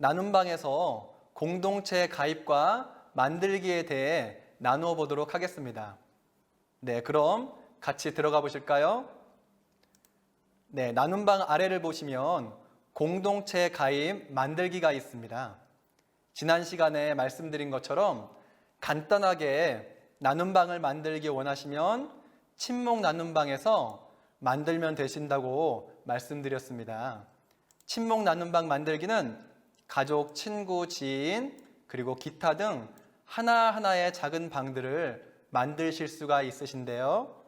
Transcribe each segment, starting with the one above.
나눔방에서 공동체 가입과 만들기에 대해 나누어 보도록 하겠습니다. 네, 그럼 같이 들어가 보실까요? 네, 나눔방 아래를 보시면 공동체 가입 만들기가 있습니다. 지난 시간에 말씀드린 것처럼 간단하게 나눔방을 만들기 원하시면 친목 나눔방에서 만들면 되신다고 말씀드렸습니다. 친목 나눔방 만들기는 가족, 친구, 지인, 그리고 기타 등 하나하나의 작은 방들을 만드실 수가 있으신데요.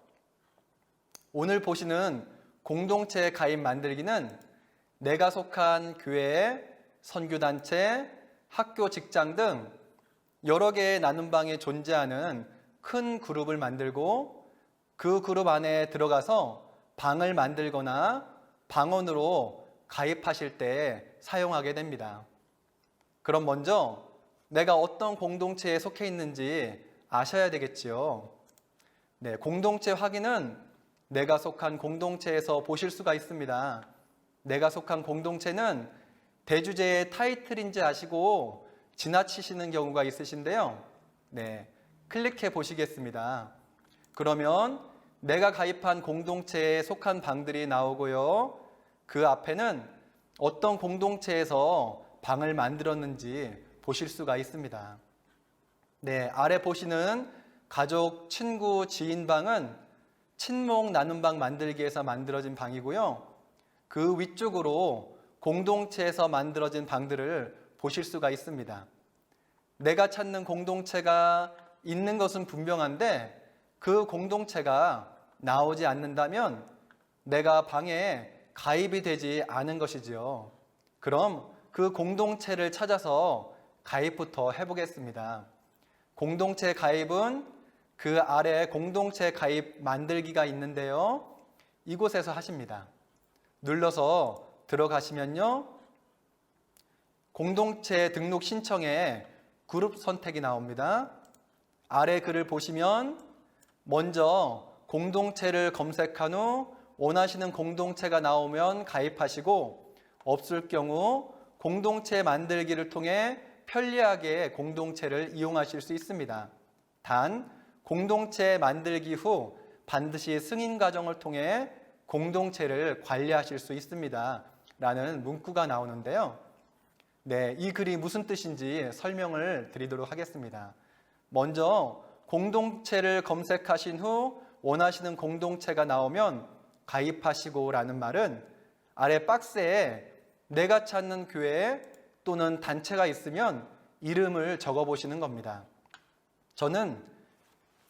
오늘 보시는 공동체 가입 만들기는 내가 속한 교회, 선교단체, 학교, 직장 등 여러 개의 나눔방에 존재하는 큰 그룹을 만들고 그 그룹 안에 들어가서 방을 만들거나 방언으로 가입하실 때 사용하게 됩니다. 그럼 먼저 내가 어떤 공동체에 속해 있는지 아셔야 되겠지요. 네, 공동체 확인은 내가 속한 공동체에서 보실 수가 있습니다. 내가 속한 공동체는 대주제의 타이틀인지 아시고 지나치시는 경우가 있으신데요. 네, 클릭해 보시겠습니다. 그러면 내가 가입한 공동체에 속한 방들이 나오고요. 그 앞에는 어떤 공동체에서 방을 만들었는지 보실 수가 있습니다. 네, 아래 보시는 가족, 친구, 지인 방은 친목 나눔방 만들기에서 만들어진 방이고요. 그 위쪽으로 공동체에서 만들어진 방들을 보실 수가 있습니다. 내가 찾는 공동체가 있는 것은 분명한데 그 공동체가 나오지 않는다면 내가 방에 가입이 되지 않은 것이지요. 그럼 그 공동체를 찾아서 가입부터 해보겠습니다. 공동체 가입은 그 아래 공동체 가입 만들기가 있는데요. 이곳에서 하십니다. 눌러서 들어가시면요. 공동체 등록 신청에 그룹 선택이 나옵니다. 아래 글을 보시면 먼저 공동체를 검색한 후 원하시는 공동체가 나오면 가입하시고 없을 경우 공동체 만들기를 통해 편리하게 공동체를 이용하실 수 있습니다. 단, 공동체 만들기 후 반드시 승인 과정을 통해 공동체를 관리하실 수 있습니다. 라는 문구가 나오는데요. 네, 이 글이 무슨 뜻인지 설명을 드리도록 하겠습니다. 먼저 공동체를 검색하신 후 원하시는 공동체가 나오면 가입하시고 라는 말은 아래 박스에 내가 찾는 교회 또는 단체가 있으면 이름을 적어 보시는 겁니다. 저는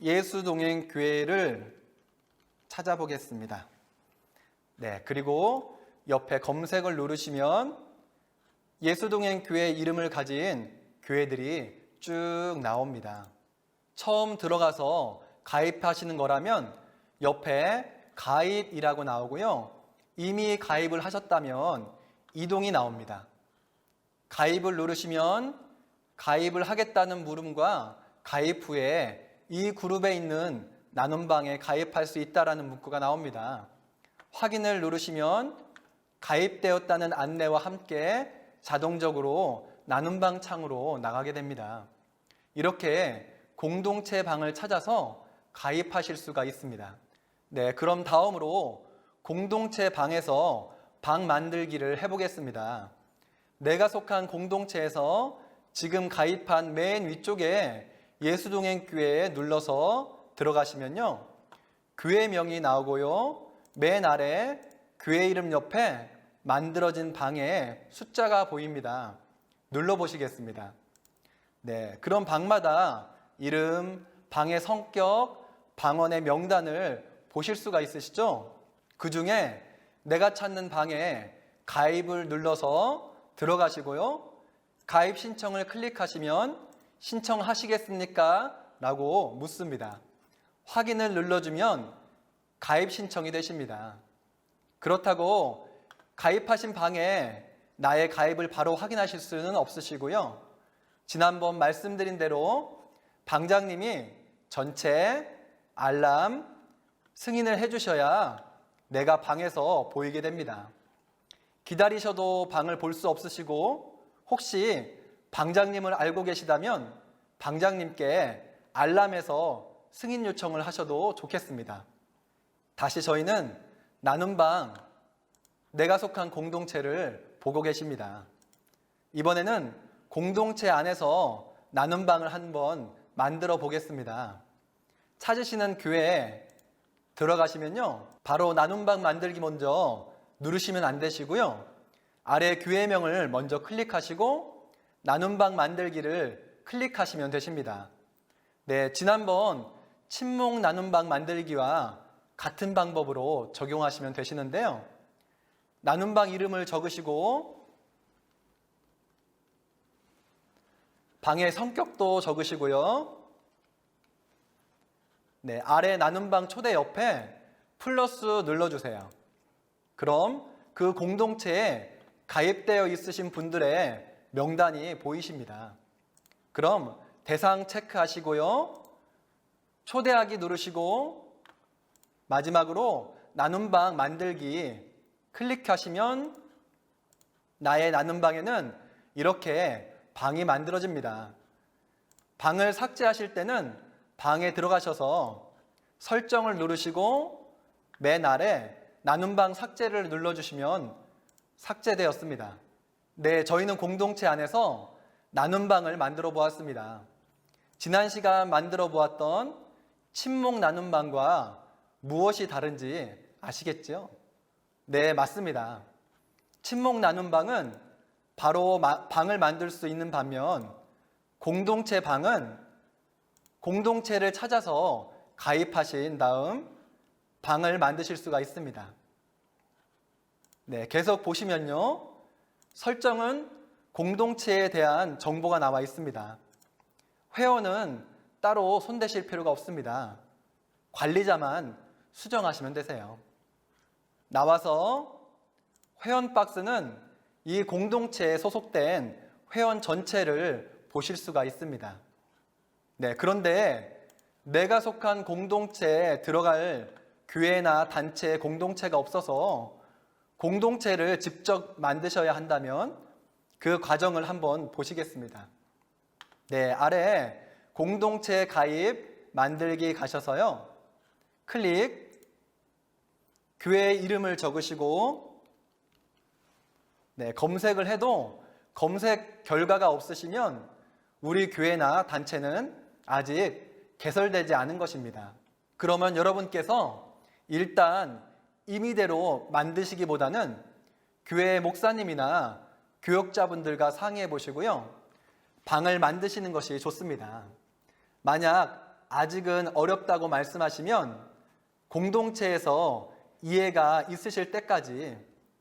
예수동행교회를 찾아보겠습니다. 네, 그리고 옆에 검색을 누르시면 예수동행교회 이름을 가진 교회들이 쭉 나옵니다. 처음 들어가서 가입하시는 거라면 옆에 가입이라고 나오고요. 이미 가입을 하셨다면 이동이 나옵니다. 가입을 누르시면 가입을 하겠다는 물음과 가입 후에 이 그룹에 있는 나눔방에 가입할 수 있다는 문구가 나옵니다. 확인을 누르시면 가입되었다는 안내와 함께 자동적으로 나눔방 창으로 나가게 됩니다. 이렇게 공동체 방을 찾아서 가입하실 수가 있습니다. 네, 그럼 다음으로 공동체 방에서 방 만들기를 해보겠습니다. 내가 속한 공동체에서 지금 가입한 맨 위쪽에 예수동행교회에 눌러서 들어가시면요. 교회명이 나오고요. 맨 아래 교회 이름 옆에 만들어진 방에 숫자가 보입니다. 눌러보시겠습니다. 네, 그럼 방마다 이름, 방의 성격, 방원의 명단을 보실 수가 있으시죠? 그 중에 내가 찾는 방에 가입을 눌러서 들어가시고요. 가입 신청을 클릭하시면 신청하시겠습니까? 라고 묻습니다. 확인을 눌러주면 가입 신청이 되십니다. 그렇다고 가입하신 방에 나의 가입을 바로 확인하실 수는 없으시고요. 지난번 말씀드린 대로 방장님이 전체, 알람, 승인을 해주셔야 내가 방에서 보이게 됩니다. 기다리셔도 방을 볼 수 없으시고 혹시 방장님을 알고 계시다면 방장님께 알람해서 승인 요청을 하셔도 좋겠습니다. 다시 저희는 나눔방, 내가 속한 공동체를 보고 계십니다. 이번에는 공동체 안에서 나눔방을 한번 만들어 보겠습니다. 찾으시는 교회에 들어가시면요, 바로 나눔방 만들기 먼저 누르시면 안 되시고요, 아래 교회명을 먼저 클릭하시고 나눔방 만들기를 클릭하시면 되십니다. 네, 지난번 친목 나눔방 만들기와 같은 방법으로 적용하시면 되시는데요, 나눔방 이름을 적으시고 방의 성격도 적으시고요, 네, 아래 나눔방 초대 옆에 플러스 눌러주세요. 그럼 그 공동체에 가입되어 있으신 분들의 명단이 보이십니다. 그럼 대상 체크하시고요, 초대하기 누르시고 마지막으로 나눔방 만들기 클릭하시면 나의 나눔방에는 이렇게 방이 만들어집니다. 방을 삭제하실 때는 방에 들어가셔서 설정을 누르시고 맨 아래 나눔방 삭제를 눌러주시면 삭제되었습니다. 네, 저희는 공동체 안에서 나눔방을 만들어 보았습니다. 지난 시간 만들어 보았던 친목 나눔방과 무엇이 다른지 아시겠죠? 네, 맞습니다. 친목 나눔방은 바로 방을 만들 수 있는 반면 공동체 방은 공동체를 찾아서 가입하신 다음 방을 만드실 수가 있습니다. 네, 계속 보시면요, 설정은 공동체에 대한 정보가 나와 있습니다. 회원은 따로 손대실 필요가 없습니다. 관리자만 수정하시면 되세요. 나와서 회원 박스는 이 공동체에 소속된 회원 전체를 보실 수가 있습니다. 네, 그런데 내가 속한 공동체에 들어갈 교회나 단체 공동체가 없어서 공동체를 직접 만드셔야 한다면 그 과정을 한번 보시겠습니다. 네, 아래 공동체 가입 만들기 가셔서요, 클릭, 교회 이름을 적으시고 네, 검색을 해도 검색 결과가 없으시면 우리 교회나 단체는 아직 개설되지 않은 것입니다. 그러면 여러분께서 일단 임의대로 만드시기보다는 교회 목사님이나 교역자분들과 상의해 보시고요, 방을 만드시는 것이 좋습니다. 만약 아직은 어렵다고 말씀하시면 공동체에서 이해가 있으실 때까지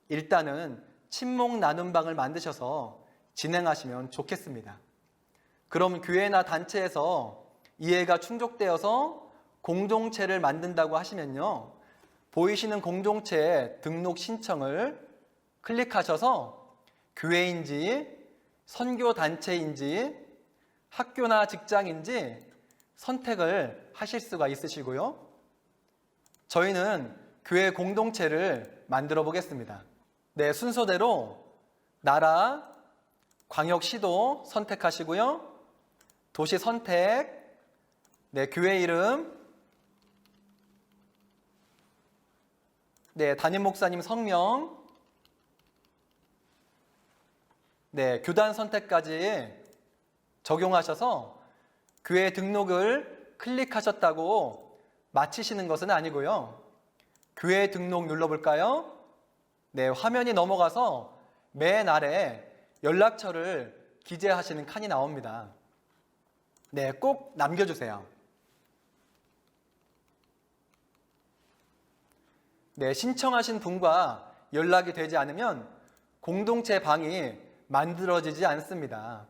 일단은 친목 나눔방을 만드셔서 진행하시면 좋겠습니다. 그럼 교회나 단체에서 이해가 충족되어서 공동체를 만든다고 하시면요, 보이시는 공동체 등록 신청을 클릭하셔서 교회인지 선교단체인지 학교나 직장인지 선택을 하실 수가 있으시고요, 저희는 교회 공동체를 만들어 보겠습니다. 네, 순서대로 나라, 광역시도 선택하시고요, 도시 선택, 네, 교회 이름, 네, 담임 목사님 성명, 네, 교단 선택까지 적용하셔서 교회 등록을 클릭하셨다고 마치시는 것은 아니고요, 교회 등록 눌러볼까요? 네, 화면이 넘어가서 맨 아래 연락처를 기재하시는 칸이 나옵니다. 네, 꼭 남겨주세요. 네, 신청하신 분과 연락이 되지 않으면 공동체 방이 만들어지지 않습니다.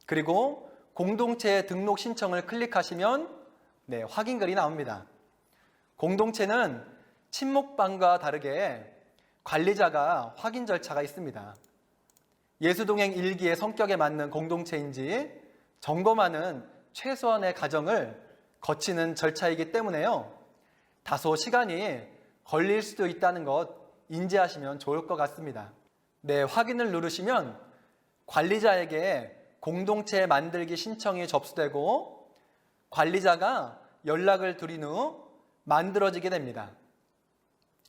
그리고 공동체 등록 신청을 클릭하시면 네, 확인글이 나옵니다. 공동체는 친목방과 다르게 관리자가 확인 절차가 있습니다. 예수동행 1기의 성격에 맞는 공동체인지 점검하는 최소한의 과정을 거치는 절차이기 때문에요, 다소 시간이 걸릴 수도 있다는 것 인지하시면 좋을 것 같습니다. 네, 확인을 누르시면 관리자에게 공동체 만들기 신청이 접수되고 관리자가 연락을 드린 후 만들어지게 됩니다.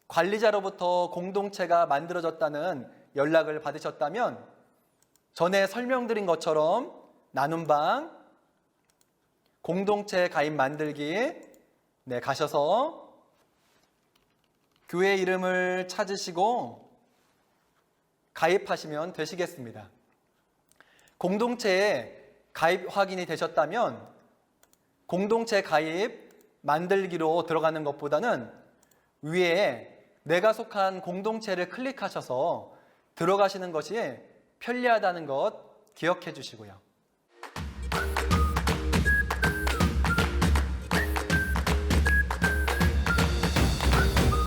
관리자로부터 공동체가 만들어졌다는 연락을 받으셨다면 전에 설명드린 것처럼 나눔방, 공동체 가입 만들기 가셔서 교회 이름을 찾으시고 가입하시면 되시겠습니다. 공동체에 가입 확인이 되셨다면 공동체 가입 만들기로 들어가는 것보다는 위에 내가 속한 공동체를 클릭하셔서 들어가시는 것이 편리하다는 것 기억해 주시고요.